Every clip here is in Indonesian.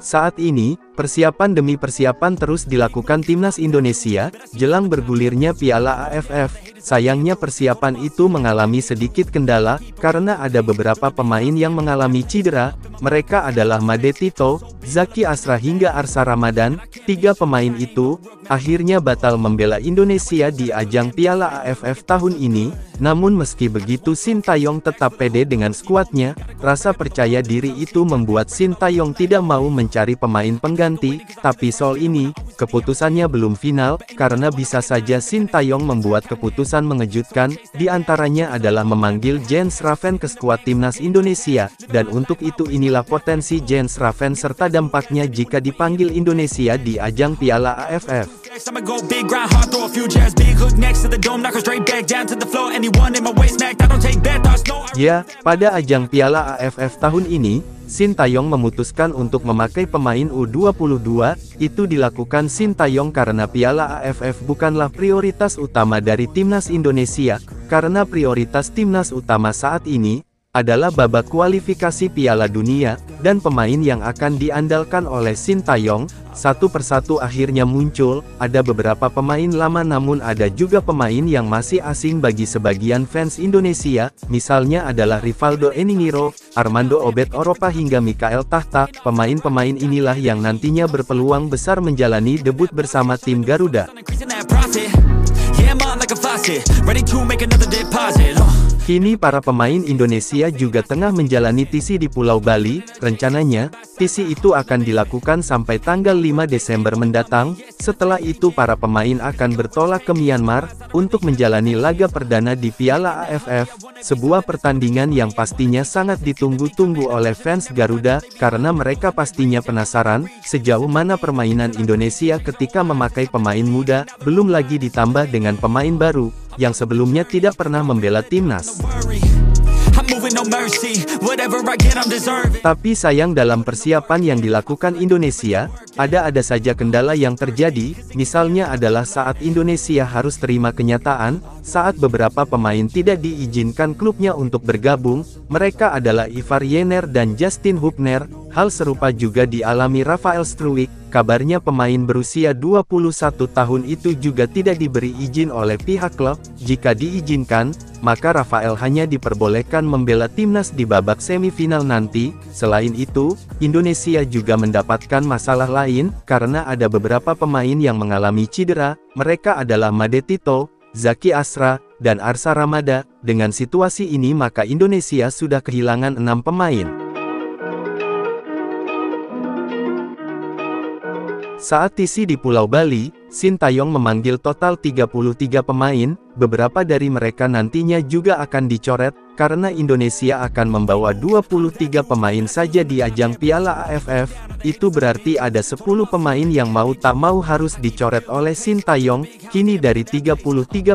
Saat ini, persiapan demi persiapan terus dilakukan timnas Indonesia, jelang bergulirnya Piala AFF. Sayangnya persiapan itu mengalami sedikit kendala, karena ada beberapa pemain yang mengalami cedera. Mereka adalah Made Tito, Zaki Asra hingga Arsa Ramadan. Tiga pemain itu, akhirnya batal membela Indonesia di ajang Piala AFF tahun ini. Namun meski begitu Sintayong tetap pede dengan skuadnya. Rasa percaya diri itu membuat Sintayong tidak mau mencari pemain pengganti. Tapi soal ini, keputusannya belum final, karena bisa saja Sintayong membuat keputusan mengejutkan. Di antaranya adalah memanggil Jens Raven ke skuad timnas Indonesia. Dan untuk itu inilah potensi Jens Raven serta dampaknya jika dipanggil Indonesia di ajang Piala AFF. Ya, pada ajang Piala AFF tahun ini, Sintayong memutuskan untuk memakai pemain U22. Itu dilakukan Sintayong karena Piala AFF bukanlah prioritas utama dari timnas Indonesia, karena prioritas timnas utama saat ini adalah babak kualifikasi Piala Dunia, dan pemain yang akan diandalkan oleh Sintayong, satu persatu akhirnya muncul. Ada beberapa pemain lama namun ada juga pemain yang masih asing bagi sebagian fans Indonesia, misalnya adalah Rivaldo Eningiro, Armando Obed Oropa hingga Mikael Tahta. Pemain-pemain inilah yang nantinya berpeluang besar menjalani debut bersama tim Garuda. Kini para pemain Indonesia juga tengah menjalani TC di Pulau Bali. Rencananya, TC itu akan dilakukan sampai tanggal 5 Desember mendatang. Setelah itu para pemain akan bertolak ke Myanmar untuk menjalani laga perdana di Piala AFF, sebuah pertandingan yang pastinya sangat ditunggu-tunggu oleh fans Garuda, karena mereka pastinya penasaran sejauh mana permainan Indonesia ketika memakai pemain muda, belum lagi ditambah dengan pemain baru yang sebelumnya tidak pernah membela timnas. Tapi sayang dalam persiapan yang dilakukan Indonesia, ada saja kendala yang terjadi. Misalnya adalah saat Indonesia harus terima kenyataan, saat beberapa pemain tidak diizinkan klubnya untuk bergabung. Mereka adalah Ivar Yener dan Justin Hubner. Hal serupa juga dialami Rafael Struwijk. Kabarnya pemain berusia 21 tahun itu juga tidak diberi izin oleh pihak klub. Jika diizinkan, maka Rafael hanya diperbolehkan membela timnas di babak semifinal nanti. Selain itu, Indonesia juga mendapatkan masalah lain, karena ada beberapa pemain yang mengalami cedera. Mereka adalah Made Tito, Zaki Asra, dan Arsa Ramadan. Dengan situasi ini maka Indonesia sudah kehilangan 6 pemain. Saat TC di Pulau Bali, Sintayong memanggil total 33 pemain. Beberapa dari mereka nantinya juga akan dicoret, karena Indonesia akan membawa 23 pemain saja di ajang Piala AFF. Itu berarti ada 10 pemain yang mau tak mau harus dicoret oleh Sintayong. Kini dari 33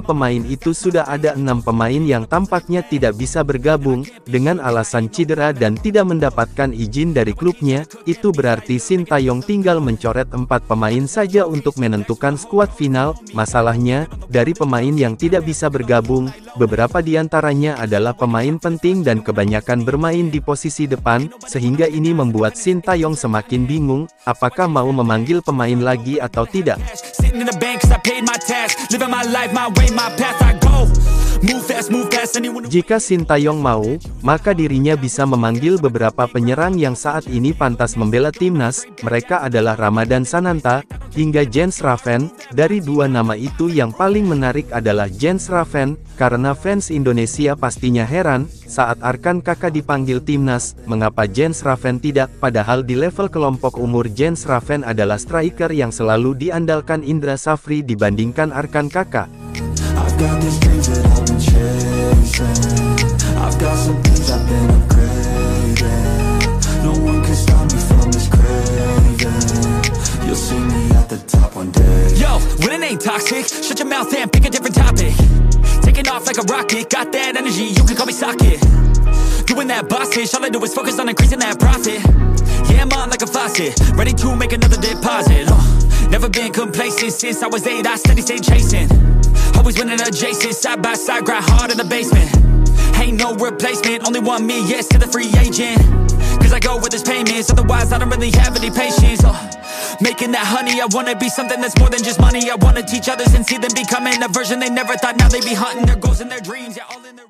pemain itu sudah ada 6 pemain yang tampaknya tidak bisa bergabung, dengan alasan cedera dan tidak mendapatkan izin dari klubnya. Itu berarti Sintayong tinggal mencoret 4 pemain saja untuk menentukan skuad final. Masalahnya, dari pemain yang tidak bisa bergabung, beberapa diantaranya adalah pemain penting dan kebanyakan bermain di posisi depan, sehingga ini membuat Sintayong semakin bingung, apakah mau memanggil pemain lagi atau tidak. Jika Sintayong mau, maka dirinya bisa memanggil beberapa penyerang yang saat ini pantas membela timnas. Mereka adalah Ramadan Sananta, hingga Jens Raven. Dari dua nama itu yang paling menarik adalah Jens Raven, karena fans Indonesia pastinya heran, saat Arkan Kakak dipanggil timnas, mengapa Jens Raven tidak, padahal di level kelompok umur Jens Raven adalah striker yang selalu diandalkan Indra Safri dibandingkan Arkan Kakak. Yo, when it ain't toxic, shut your mouth and pick a different topic. Taking off like a rocket, got that energy, you can call me socket. Doing that boss shit, all I do is focus on increasing that profit. Yeah, I'm on like a faucet, ready to make another deposit. Never been complacent, since I was 8, I steady stay chasing. Always winning adjacent, side by side, grind hard in the basement. Ain't no replacement, only one me, yes to the free agent. Cause I go where there's payments, otherwise I don't really have any patience. Making that honey, I wanna be something that's more than just money. I wanna teach others and see them becoming a version they never thought. Now they be hunting their goals and their dreams, yeah, all in their